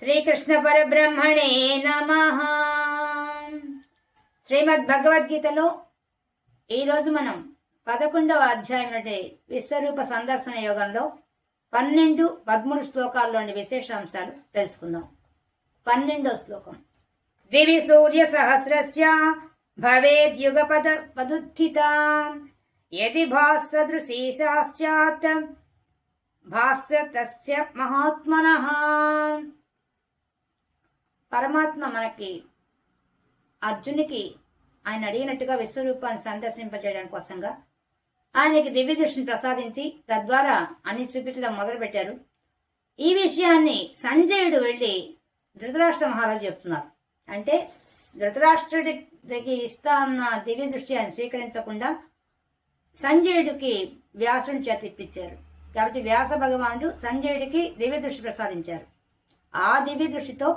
శ్రీకృష్ణ పరబ్రహ్మణే నమః. శ్రీమద్ భగవద్గీతలో ఈరోజు మనం 11వ అధ్యాయం నుండి విశ్వరూప సందర్శన యోగంలో 12-13 శ్లోకాల్లోని విశేషాంశాలు తెలుసుకుందాం. 12వ శ్లోకం. దివి సూర్య సహస్రస్య భవేద్యుగపద పదుత్థిత యది భాస్సదృశీ స్యాత్ భాస్య తస్య మహాత్మనః. పరమాత్మ మనకి అర్జునికి ఆయన అడిగినట్టుగా విశ్వరూపాన్ని సందర్శింపజేయడం కోసంగా ఆయనకి దివ్య దృష్టిని ప్రసాదించి తద్వారా అన్ని చూపించడం మొదలుపెట్టారు. ఈ విషయాన్ని సంజయుడు వెళ్లి ధృతరాష్ట్ర మహారాజు చెప్తున్నారు. అంటే ధృతరాష్ట్రుడికి ఇస్తా అన్న దివ్య దృష్టి ఆయన స్వీకరించకుండా సంజయుడికి వ్యాసుని చేత ఇప్పించారు. కాబట్టి వ్యాస భగవానుడు సంజయుడికి దివ్య దృష్టి ప్రసాదించారు. ఆ దివ్య దృష్టితో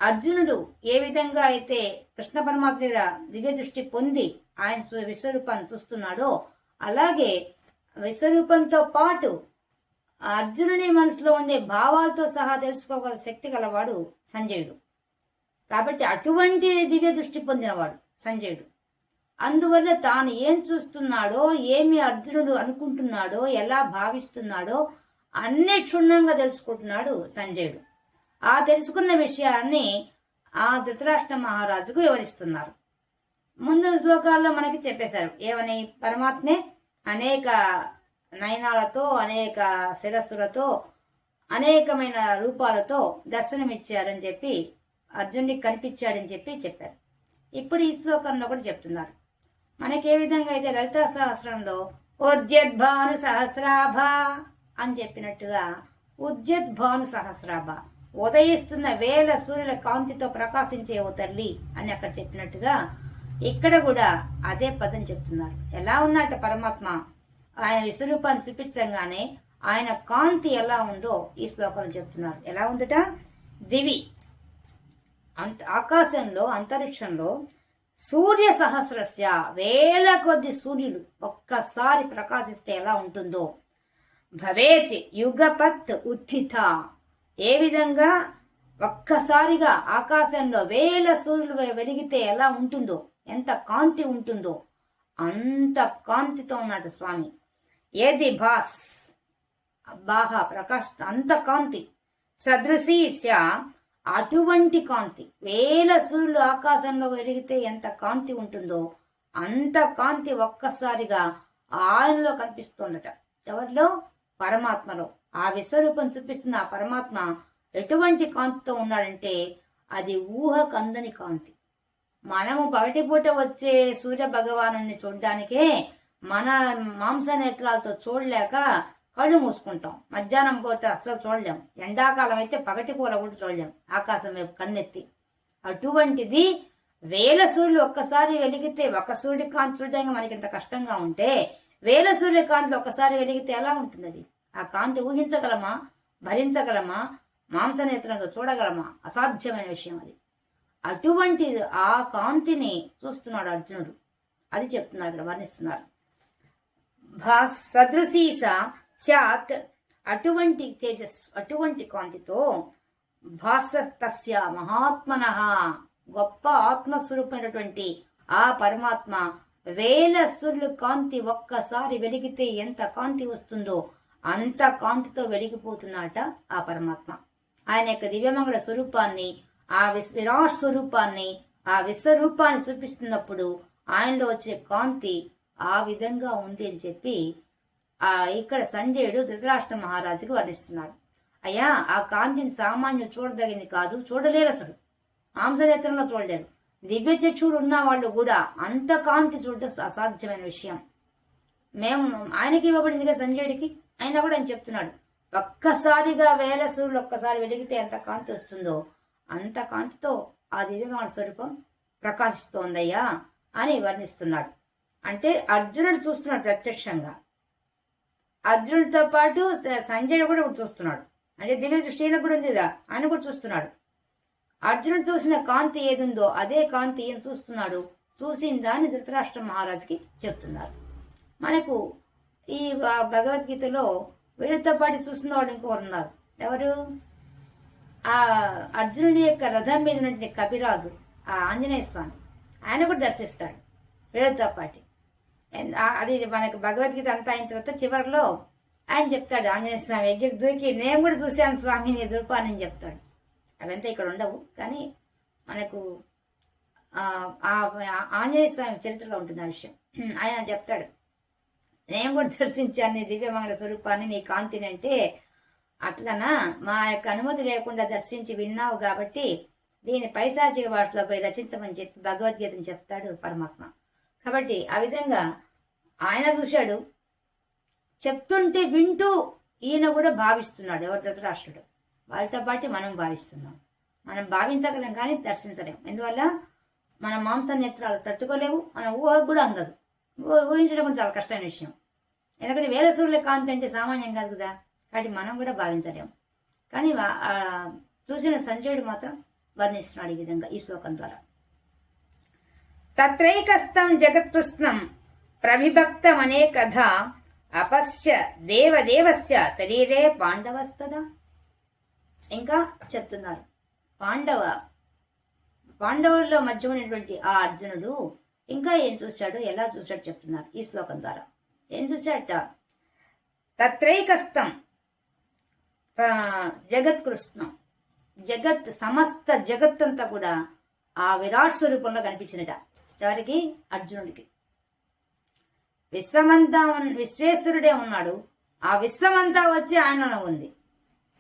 అర్జునుడు ఏ విధంగా అయితే కృష్ణ పరమాత్మ దివ్య దృష్టి పొంది ఆయన విశ్వరూపాన్ని చూస్తున్నాడో అలాగే విశ్వరూపంతో పాటు అర్జునుని మనసులో ఉండే భావాలతో సహా తెలుసుకోగల శక్తి గలవాడు సంజయుడు. కాబట్టి అటువంటి దివ్య దృష్టి పొందినవాడు సంజయుడు. అందువల్ల తాను ఏం చూస్తున్నాడో, ఏమి అర్జునుడు అనుకుంటున్నాడో, ఎలా భావిస్తున్నాడో అన్ని క్షుణ్ణంగా తెలుసుకుంటున్నాడు సంజయుడు. ఆ తెలుసుకున్న విషయాన్ని ఆ ధృతరాష్ట్ర మహారాజుకు వివరిస్తున్నారు. ముందు శ్లోకాల్లో మనకి చెప్పేశారు ఏమని, పరమాత్మే అనేక నయనాలతో, అనేక శిరస్సులతో, అనేకమైన రూపాలతో దర్శనమిచ్చారని చెప్పి అర్జునుడికి కనిపించాడని చెప్పారు. ఇప్పుడు ఈ శ్లోకంలో కూడా చెప్తున్నారు. మనకి ఏ విధంగా అయితే లలితా సహస్రంలో ఉద్యద్భాను సహస్రాభ అని చెప్పినట్టుగా ఉద్యద్భాను సహస్రాభ ఉదయిస్తున్న వేల సూర్యుల కాంతితో ప్రకాశించే ఓ తల్లి అని అక్కడ చెప్పినట్టుగా ఇక్కడ కూడా అదే పదం చెప్తున్నారు. ఎలా ఉన్నట్టు పరమాత్మ ఆయన విశ్వరూపాన్ని చూపించగానే ఆయన కాంతి ఎలా ఉందో ఈ శ్లోకంలో చెప్తున్నారు. ఎలా ఉందట, దివి ఆకాశంలో అంతరిక్షంలో సూర్య సహస్రస్య వేల కొద్ది సూర్యులు ఒక్కసారి ప్రకాశిస్తే ఎలా ఉంటుందో, భవేత్ యుగపత్ ఉత్థిత ఏ విధంగా ఒక్కసారిగా ఆకాశంలో వేల సూర్యులు వెలిగితే ఎలా ఉంటుందో, ఎంత కాంతి ఉంటుందో అంత కాంతితో ఉన్నాడు స్వామి. ఏది భాస్ బాహా ప్రకాశ అంత కాంతి, సదృశీశ అటువంటి కాంతి, వేల సూర్యులు ఆకాశంలో వెలిగితే ఎంత కాంతి ఉంటుందో అంత కాంతి ఒక్కసారిగా ఆయనలో కనిపిస్తుందట. ఎవరిలో? పరమాత్మలో. ఆ విశ్వరూపం చూపిస్తున్న ఆ పరమాత్మ ఎటువంటి కాంతితో ఉన్నాడంటే అది ఊహకందని కాంతి. మనము పగటిపూట వచ్చే సూర్య భగవాను చూడడానికే మన మాంస నేత్రాలతో చూడలేక కళ్ళు మూసుకుంటాం. మధ్యాహ్నం పోతే అస్సలు చూడలేం. ఎండాకాలం అయితే పగటి పూల కూడా చూడలేం ఆకాశం వైపు కన్నెత్తి. అటువంటిది వేల సూర్యులు ఒక్కసారి వెలిగితే ఒక సూర్యుడి కాంతి చూడడానికి మనకి ఇంత కష్టంగా ఉంటే వేల సూర్య కాంతిలో ఒక్కసారి వెలిగితే ఎలా ఉంటుంది? అది ఆ కాంతి ఊహించగలమా, భరించగలమా, మాంసనేత్రంతో చూడగలమా? అసాధ్యమైన విషయం అది. అటువంటి ఆ కాంతిని చూస్తున్నాడు అర్జునుడు. అది చెప్తున్నారు, ఇక్కడ వర్ణిస్తున్నారు. సదృశీస స్యాత్ అటువంటి తేజస్సు, అటువంటి కాంతితో భాసస్తస్య మహాత్మనః గొప్ప ఆత్మస్వరూపమైనటువంటి ఆ పరమాత్మ వేల సూర్యులు కాంతి ఒక్కసారి వెలిగితే ఎంత కాంతి వస్తుందో అంత కాంతితో వెలిగిపోతున్నట ఆ పరమాత్మ. ఆయన యొక్క దివ్యమంగళ స్వరూపాన్ని, ఆ విరాట్ స్వరూపాన్ని, ఆ విశ్వరూపాన్ని చూపిస్తున్నప్పుడు ఆయనలో వచ్చే కాంతి ఆ విధంగా ఉంది అని చెప్పి ఇక్కడ సంజయుడు ధృతరాష్ట్ర మహారాజుకి వర్ణిస్తున్నాడు. అయ్యా, ఆ కాంతిని సామాన్యులు చూడదగింది కాదు, చూడలేరు. అసలు మాంసనేత్రంలో చూడలేరు. దివ్య చక్షువులు ఉన్న వాళ్ళు కూడా అంత కాంతి చూడడం అసాధ్యమైన విషయం. మేము ఆయనకి ఇవ్వబడిందిగా సంజయుడికి, అయినా కూడా ఆయన చెప్తున్నాడు ఒక్కసారిగా వేల సూర్యులు ఒక్కసారి వెలిగితే ఎంత కాంతి వస్తుందో అంత కాంతితో ఆ దివ్యమాన స్వరూపం ప్రకాశిస్తోందయ్యా అని వర్ణిస్తున్నాడు. అంటే అర్జునుడు చూస్తున్నాడు ప్రత్యక్షంగా. అర్జునుడితో పాటు సంజయుడు కూడా చూస్తున్నాడు. అంటే దివ్య దృష్టి అయినా కూడా ఉందిగా, ఆయన కూడా చూస్తున్నాడు. అర్జునుడు చూసిన కాంతి ఏదుందో అదే కాంతి ఈయన చూస్తున్నాడు. చూసిన దాన్ని ధృతరాష్ట్ర మహారాజుకి చెప్తున్నారు. మనకు ఈ భగవద్గీతలో వీళ్ళతో పాటు చూసిన వాళ్ళు ఇంకొకరు ఉన్నారు. ఎవరు? ఆ అర్జునుడి యొక్క రథం మీద ఉన్నటువంటి కపిరాజు ఆ ఆంజనేయ స్వామి ఆయన కూడా దర్శిస్తాడు వీళ్ళతో పాటు. అది మనకు భగవద్గీత అంతా అయిన తర్వాత చివరిలో ఆయన చెప్తాడు, ఆంజనేయ స్వామి ఎగిరి దూకి నేను కూడా చూశాను స్వామి నీ రూపాన్ని చెప్తాడు. అవంతా ఇక్కడ ఉండవు, కానీ మనకు ఆంజనేయ స్వామి చరిత్రలో ఉంటుంది ఆ విషయం. ఆయన చెప్తాడు, నేను కూడా దర్శించాను నీ దివ్యమంగళ స్వరూపాన్ని, నీ కాంతిని. అంటే అట్లనా, మా యొక్క అనుమతి లేకుండా దర్శించి విన్నావు కాబట్టి దీని పైశాచిక భాషలో పోయి రచించమని చెప్పి భగవద్గీతను చెప్తాడు పరమాత్మ. కాబట్టి ఆ విధంగా ఆయన చూశాడు, చెప్తుంటే వింటూ ఈయన కూడా భావిస్తున్నాడు. ఎవరు? ధృతరాష్ట్రుడు. వాళ్ళతో పాటు మనం భావిస్తున్నాం. మనం భావించగలం కానీ దర్శించలేం. ఎందువల్ల మన మాంస నేత్రాలు తట్టుకోలేవు, మన ఊహకు కూడా అందదు. ఊహించడం కూడా చాలా కష్టమైన విషయం. ఎందుకంటే వేల సూర్యుల కాంతి అంటే సామాన్యం కాదు కదా, కాబట్టి మనం కూడా భావించలేము. కానీ చూసిన సంజయుడు మాత్రం వర్ణిస్తున్నాడు ఈ విధంగా ఈ శ్లోకం ద్వారా. తత్రైకస్థం జగత్కృష్ణం ప్రవిభక్తమనే కథ అపశ్య దేవదేవస్య శరీరే పాండవస్తదా. ఇంకా చెప్తున్నారు, పాండవుల్లో మధ్య ఉన్నటువంటి ఆ అర్జునుడు ఇంకా ఏం చూశాడు, ఎలా చూశాడు చెప్తున్నారు ఈ శ్లోకం ద్వారా. ఏం చూశాట? తత్రైకస్థం జగత్కృష్ణం, సమస్త జగత్తంతా కూడా ఆ విరాట్ స్వరూపంలో కనిపించినట. ఎవరికి? అర్జునుడికి. విశ్వమంతా విశ్వేశ్వరుడే ఉన్నాడు, ఆ విశ్వమంతా వచ్చి ఆయనలో ఉంది.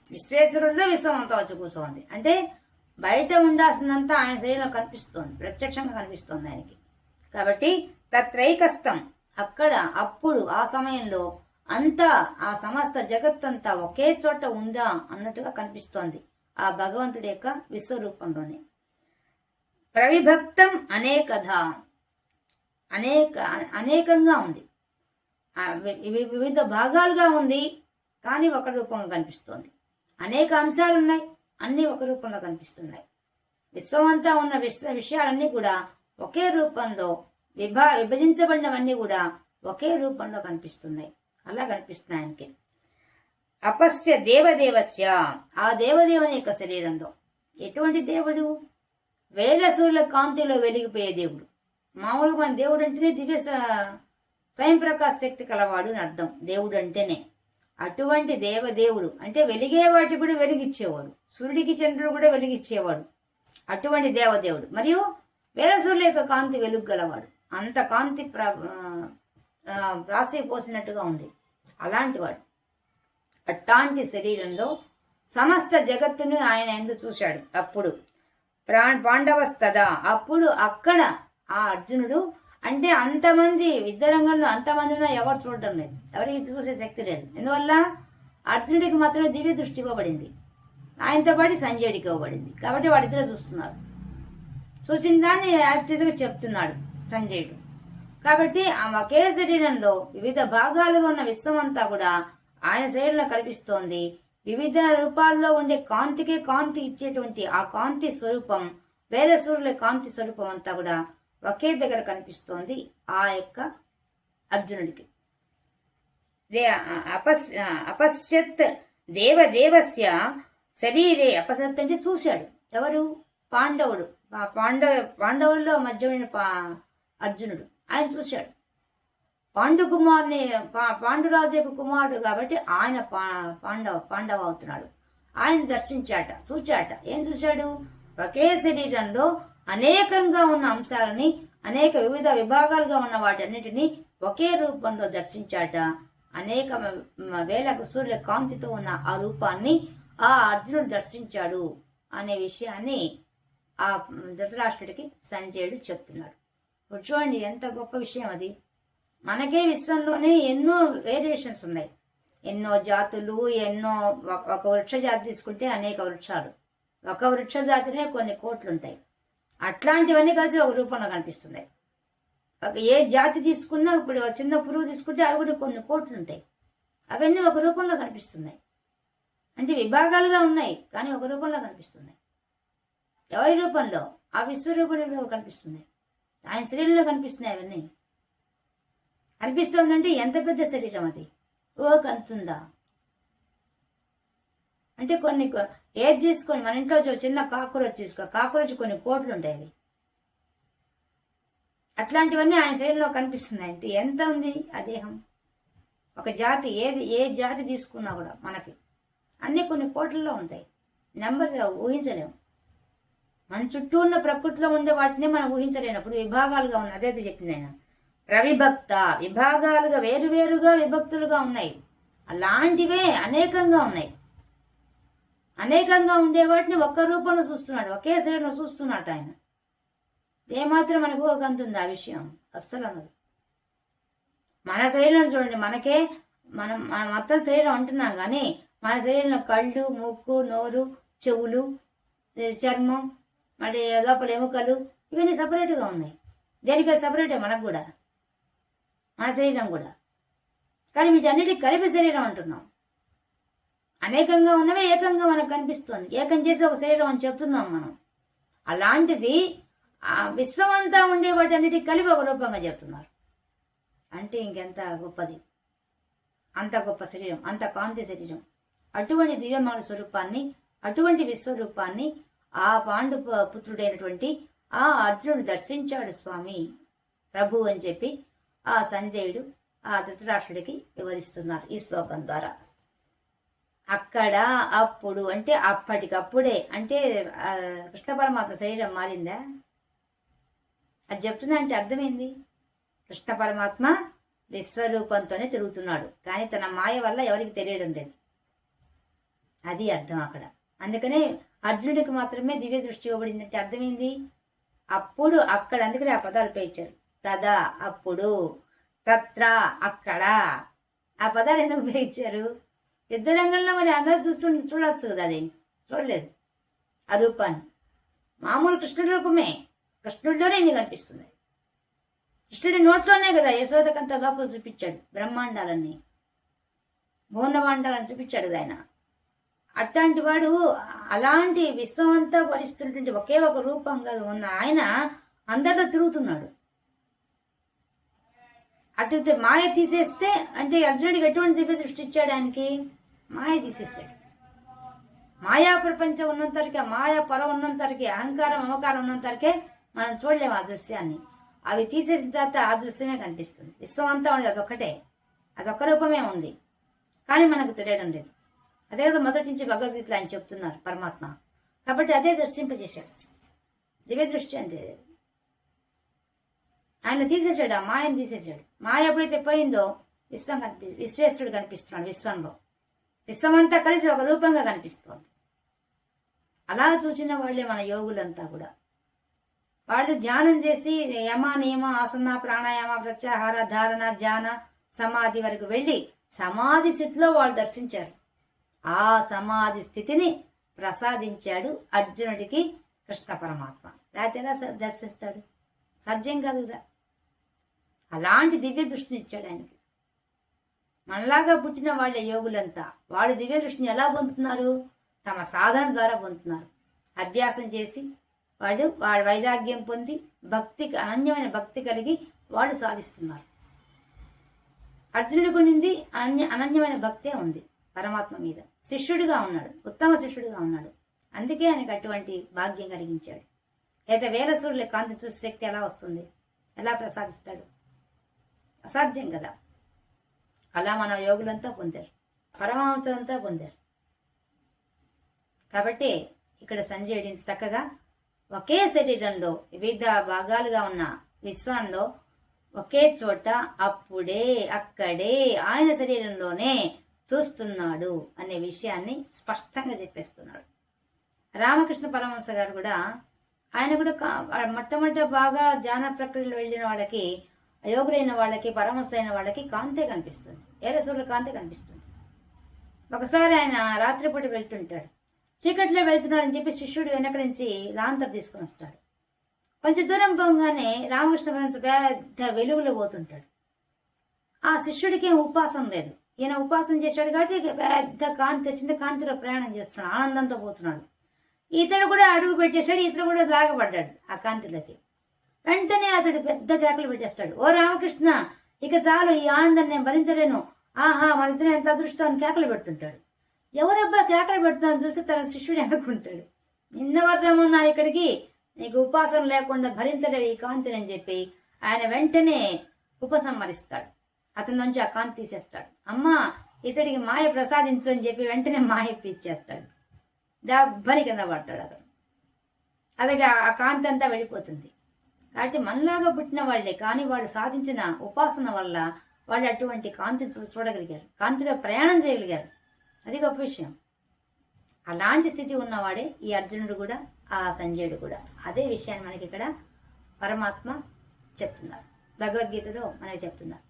విశ్వేశ్వరుడిలో విశ్వమంతా వచ్చి కూర్చోంది. అంటే బయట ఉండాల్సిందంతా ఆయన శరీరంలో కనిపిస్తోంది, ప్రత్యక్షంగా కనిపిస్తోంది ఆయనకి. కాబట్టి తత్రైకస్థం, అక్కడ అప్పుడు ఆ సమయంలో అంతా ఆ సమస్త జగత్తంతా ఒకే చోట ఉందా అన్నట్టుగా కనిపిస్తోంది ఆ భగవంతుడి యొక్క విశ్వరూపంలోనే. ప్రవిభక్తం అనేకధ, అనేకంగా ఉంది, వివిధ భాగాలుగా ఉంది, కానీ ఒక రూపంగా కనిపిస్తోంది. అనేక అంశాలు ఉన్నాయి, అన్ని ఒక రూపంలో కనిపిస్తున్నాయి. విశ్వమంతా ఉన్న విషయాలన్నీ కూడా ఒకే రూపంలో, విభజించబడినవన్నీ కూడా ఒకే రూపంలో కనిపిస్తున్నాయి. అలా కనిపిస్తున్నాయి ఆయనకి. అపశ్య దేవదేవస్య, ఆ దేవదేవుని యొక్క శరీరంలో. ఎటువంటి దేవుడు? వేల సూర్యుల కాంతిలో వెలిగిపోయే దేవుడు. మామూలుగా మన దేవుడు అంటేనే దివ్య స్వయం ప్రకాశ శక్తి కలవాడు అని అర్థం దేవుడు అంటేనే. అటువంటి దేవదేవుడు అంటే వెలిగే వాటి కూడా వెలిగిచ్చేవాడు, సూర్యుడికి చంద్రుడు కూడా వెలిగిచ్చేవాడు. అటువంటి దేవదేవుడు మరియు వేల సూర్యుల యొక్క కాంతి వెలుగు గలవాడు. అంత కాంతి రాసి పోసినట్టుగా ఉంది అలాంటి వాడు. అట్లాంటి శరీరంలో సమస్త జగత్తును ఆయన ఎందుకు చూశాడు. అప్పుడు పాండవస్తదా, అప్పుడు అక్కడ ఆ అర్జునుడు అంటే అంతమంది యుద్ధరంగంలో అంతమంది ఎవరు చూడటం లేదు, ఎవరికి చూసే శక్తి లేదు. ఎందువల్ల అర్జునుడికి మాత్రమే దివ్య దృష్టి ఇవ్వబడింది, ఆయనతో పాటు సంజయుడికి ఇవ్వబడింది. కాబట్టి వాడిద్దరు చూస్తున్నారు. చూసిన దాన్ని యాక్టివ్గా చెప్తున్నాడు సంజయుడు. కాబట్టి ఆ ఒకే శరీరంలో వివిధ భాగాలుగా ఉన్న విశ్వమంతా కూడా ఆయన శరీరంలో కనిపిస్తోంది. వివిధ రూపాల్లో ఉండే కాంతికే కాంతి ఇచ్చేటువంటి ఆ కాంతి స్వరూపం, వేల సూర్యుల కాంతి స్వరూపం అంతా కూడా ఒకే దగ్గర కనిపిస్తోంది ఆ యొక్క అర్జునుడికి. అపశ్యత్ దేవదేవస్య శరీరే, అపశ్యత్ అంటే చూశాడు. ఎవరు? పాండవుడు. పాండవుల్లో మధ్యమైన అర్జునుడు ఆయన చూశాడు. పాండురాజు యొక్క కుమారుడు కాబట్టి ఆయన పాండవ అవుతున్నాడు. ఆయన దర్శించాట, చూచాట. ఏం చూశాడు? ఒకే శరీరంలో అనేకంగా ఉన్న అంశాలని, అనేక వివిధ విభాగాలుగా ఉన్న వాటన్నిటిని ఒకే రూపంలో దర్శించాట. అనేక వేల సూర్యుల కాంతితో ఉన్న ఆ రూపాన్ని ఆ అర్జునుడు దర్శించాడు అనే విషయాన్ని ఆ ధృతరాష్ట్రుడికి సంజయుడు చెప్తున్నాడు. చూడండి ఎంత గొప్ప విషయం అది. మనకే విశ్వంలోనే ఎన్నో వేరియేషన్స్ ఉన్నాయి, ఎన్నో జాతులు, ఎన్నో. ఒక వృక్ష జాతి తీసుకుంటే అనేక వృక్షాలు, ఒక వృక్ష జాతినే కొన్ని కోట్లుంటాయి. అట్లాంటివన్నీ కలిసి ఒక రూపంలో కనిపిస్తున్నాయి. ఏ జాతి తీసుకున్నా, ఇప్పుడు చిన్న పురుగు తీసుకుంటే అవి కూడా కొన్ని కోట్లు ఉంటాయి, అవన్నీ ఒక రూపంలో కనిపిస్తున్నాయి. అంటే విభాగాలుగా ఉన్నాయి కానీ ఒక రూపంలో కనిపిస్తున్నాయి. ఎవరి రూపంలో? ఆ విశ్వరూపంలో కనిపిస్తున్నాయి, ఆయన శరీరంలో కనిపిస్తున్నాయి. అవన్నీ అనిపిస్తోందంటే ఎంత పెద్ద శరీరం అది! ఓ కంతుందా అంటే కొన్ని ఏది తీసుకొని మన ఇంట్లో చిన్న కాకురోజు తీసుకో, కాకురోజు కొన్ని కోట్లు ఉంటాయి అవి. అట్లాంటివన్నీ ఆయన శరీరంలో కనిపిస్తున్నాయి. అంటే ఎంత ఉంది ఆ దేహం? ఒక జాతి ఏ జాతి తీసుకున్నా కూడా మనకి అన్ని కొన్ని కోట్లలో ఉంటాయి. నెంబర్ ఊహించలేము. మన చుట్టూ ఉన్న ప్రకృతిలో ఉండే వాటిని మనం ఊహించలేనప్పుడు విభాగాలుగా ఉన్నాయి. అదే చెప్పింది ఆయన. ప్రవిభక్త, విభాగాలుగా వేరువేరుగా విభక్తులుగా ఉన్నాయి. అలాంటివే అనేకంగా ఉన్నాయి. అనేకంగా ఉండే వాటిని ఒక్క రూపంలో చూస్తున్నాడు, ఒకే శరీరంలో చూస్తున్నాడు ఆయన. ఏమాత్రం మనకు ఒక అంతుంది ఆ విషయం? అస్సలు అన్నది. మన శరీరం చూడండి, మన మొత్తం శరీరం అంటున్నాం కానీ మన శరీరంలో కళ్ళు, ముక్కు, నోరు, చెవులు, చర్మం, మరి లోపల ఎముకలు ఇవన్నీ సపరేట్గా ఉన్నాయి. దేనికి సపరేటే మనకు కూడా, మన శరీరం కూడా. కానీ వీటన్నిటికి కలిపి శరీరం అంటున్నాం. అనేకంగా ఉన్నవే ఏకంగా మనకు కనిపిస్తుంది. ఏకం చేసి ఒక శరీరం అని చెప్తున్నాం మనం. అలాంటిది ఆ విశ్వం అంతా ఉండే వాటి అన్నిటికి కలిపి ఒక రూపంగా చెప్తున్నారు. అంటే ఇంకెంత గొప్పది! అంత గొప్ప శరీరం, అంత కాంతి శరీరం. అటువంటి దివ్యమాన స్వరూపాన్ని, అటువంటి విశ్వరూపాన్ని ఆ పాండు పుత్రుడైనటువంటి ఆ అర్జునుడు దర్శించాడు స్వామి ప్రభు అని చెప్పి ఆ సంజయుడు ఆ ధృతరాష్ట్రుడికి వివరిస్తున్నారు ఈ శ్లోకం ద్వారా. అక్కడ అప్పుడు అంటే అప్పటికప్పుడే, అంటే కృష్ణ పరమాత్మ శరీరం మారిందా? అది చెప్తున్నా అంటే అర్థమైంది. కృష్ణ పరమాత్మ విశ్వరూపంతోనే తిరుగుతున్నాడు, కానీ తన మాయ వల్ల ఎవరికి తెలియడం లేదు. అది అర్థం అక్కడ. అందుకనే అర్జునుడికి మాత్రమే దివ్య దృష్టి ఇవ్వబడిందంటే అర్థమైంది. అప్పుడు అక్కడ, అందుకనే ఆ పదాలు పేర్చారు. తదా అప్పుడు, తత్ర అక్కడ. ఆ పదాలు ఎందుకు ఉపయోగించారు? యుద్ధ రంగంలో మరి అందరూ చూడవచ్చు కదా, అది చూడలేదు ఆ రూపాన్ని. మామూలు కృష్ణుడి రూపమే, కృష్ణుడిలోనే ఇన్ని కనిపిస్తున్నాయి. కృష్ణుడి నోట్లోనే కదా యశోదకంత లోపల చూపించాడు, బ్రహ్మాండాలన్నీ భూర్ణభాండాలని చూపించాడు కదా ఆయన. అట్లాంటి వాడు అలాంటి విశ్వం అంతా భరిస్తున్నటువంటి ఒకే ఒక రూపంగా ఉన్న ఆయన అందరిలో తిరుగుతున్నాడు. అటు మాయ తీసేస్తే, అంటే అర్జునుడికి ఎటువంటి దివ్య దృష్టి ఇచ్చాడు? ఆయనకి మాయ తీసేసాడు. మాయా ప్రపంచం ఉన్నంతరికే, మాయా పొర ఉన్నంతరికే, అహంకారం మమకారం ఉన్నంతరికే మనం చూడలేము ఆ దృశ్యాన్ని. అవి తీసేసిన తర్వాత ఆ దృశ్యమే కనిపిస్తుంది. విశ్వం అంతా ఉంది, అదొక్కటే, అదొక్క రూపమే ఉంది, కానీ మనకు తెలియడం లేదు. అదే కదా మొదటి నుంచి భగవద్గీతలో ఆయన చెప్తున్నారు పరమాత్మ. కాబట్టి అదే దర్శింపజేశాడు దివ్య దృష్టి. అంటే ఆయన తీసేశాడు, ఆ మాయను తీసేశాడు. మాయ ఎప్పుడైతే పోయిందో విశ్వేశ్వరుడు కనిపిస్తున్నాడు విశ్వంలో. విశ్వమంతా కలిసి ఒక రూపంగా కనిపిస్తోంది. అలా చూసిన వాళ్ళే మన యోగులంతా కూడా. వాళ్ళు ధ్యానం చేసి యమ, నియమ, ఆసన, ప్రాణాయామ, ప్రత్యాహార, ధారణ, ధ్యాన, సమాధి వరకు వెళ్ళి సమాధి స్థితిలో వాళ్ళు దర్శించారు. ఆ సమాధి స్థితిని ప్రసాదించాడు అర్జునుడికి కృష్ణ పరమాత్మ. లేకపోతే ఎలా దర్శిస్తాడు? సాధ్యం కాదు కదా. అలాంటి దివ్య దృష్టిని ఇచ్చాడు ఆయనకి. మనలాగా పుట్టిన వాళ్ళ యోగులంతా వాళ్ళు దివ్య దృష్టిని ఎలా పొందుతున్నారు? తమ సాధన ద్వారా పొందుతున్నారు. అభ్యాసం చేసి వాళ్ళు వాళ్ళ వైరాగ్యం పొంది భక్తికి, అనన్యమైన భక్తి కలిగి వాళ్ళు సాధిస్తున్నారు. అర్జునుడికి ఉండింది అనన్యమైన భక్తే ఉంది పరమాత్మ మీద. శిష్యుడిగా ఉన్నాడు, ఉత్తమ శిష్యుడిగా ఉన్నాడు. అందుకే ఆయనకు అటువంటి భాగ్యం కలిగించాడు. అయితే వేల సూర్యుల కాంతి చూసే శక్తి ఎలా వస్తుంది? ఎలా ప్రసాదిస్తాడు? అసాధ్యం కదా. అలా మన యోగులంతా పొందారు, పరమహంసలంతా పొందారు. కాబట్టి ఇక్కడ సంజయుడి చక్కగా ఒకే శరీరంలో వివిధ భాగాలుగా ఉన్న విశ్వంలో ఒకే చోట అప్పుడే అక్కడే ఆయన శరీరంలోనే చూస్తున్నాడు అనే విషయాన్ని స్పష్టంగా చెప్పేస్తున్నాడు. రామకృష్ణ పరమహంస గారు కూడా, ఆయన కూడా మొట్టమొదట బాగా ధ్యాన ప్రక్రియలో వెళ్ళిన వాళ్ళకి, యోగులైన వాళ్ళకి, పరమహంసలైన వాళ్ళకి కాంతే కనిపిస్తుంది, ఏరసూర్యుల కాంతే కనిపిస్తుంది. ఒకసారి ఆయన రాత్రిపూట వెళ్తుంటాడు, చీకట్లో వెళ్తున్నాడని చెప్పి శిష్యుడు వెనక నుంచి లాంతర్ తీసుకుని వస్తాడు. కొంచెం దూరం పోగానే రామకృష్ణ పరమహంస పెద్ద వెలుగులో పోతుంటాడు. ఆ శిష్యుడికి ఏం ఉపాసం లేదు, ఈయన ఉపాసన చేశాడు కాబట్టి పెద్ద కాంతి వచ్చింది, కాంతిలో ప్రయాణం చేస్తున్నాడు, ఆనందంతో పోతున్నాడు. ఇతడు కూడా అడుగు పెట్టేశాడు, ఇతడు కూడా లాగబడ్డాడు ఆ కాంతిలోకి. వెంటనే అతడు పెద్ద కేకలు పెట్టేస్తాడు, ఓ రామకృష్ణ, ఇక చాలు, ఈ ఆనందాన్ని నేను భరించలేను, ఆహా మన ఇద్దరు ఎంత అదృష్టం అని కేకలు పెడుతుంటాడు. ఎవరబ్బా కేకలు పెడుతున్నాను చూసి తన శిష్యుడు అనుకుంటాడు. నిన్నవరు రమ్మన్నారు ఇక్కడికి, నీకు ఉపాసన లేకుండా భరించలేవు ఈ కాంతిని అని చెప్పి ఆయన వెంటనే ఉపసంహరిస్తాడు. అతని నుంచి ఆ కాంతి తీసేస్తాడు. అమ్మా ఇతడికి మాయ ప్రసాదించు అని చెప్పి వెంటనే మాయ ఇప్పించేస్తాడు. దబ్బని కింద పడతాడు అతను. అలాగే ఆ కాంతి అంతా వెళ్ళిపోతుంది. కాబట్టి మనలాగా పుట్టిన వాళ్లే, కానీ వాళ్ళు సాధించిన ఉపాసన వల్ల వాళ్ళు అటువంటి కాంతిని చూడగలిగారు, కాంతిలో ప్రయాణం చేయగలిగారు. అది గొప్ప విషయం. అలాంటి స్థితి ఉన్నవాడే ఈ అర్జునుడు కూడా, ఆ సంజయుడు కూడా. అదే విషయాన్ని మనకి ఇక్కడ పరమాత్మ చెప్తున్నారు, భగవద్గీతలో మనకి చెప్తున్నారు.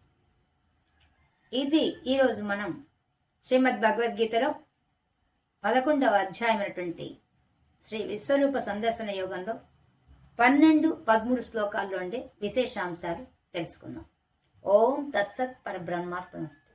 ఇది ఈరోజు మనం శ్రీమద్ భగవద్గీతలో 11వ అధ్యాయమైనటువంటి శ్రీ విశ్వరూప సందర్శన యోగంలో 12, 13 శ్లోకాల్లో ఉండే విశేషాంశాలు తెలుసుకున్నాం. ఓం తత్సత్ పరబ్రహ్మార్పణమస్తు.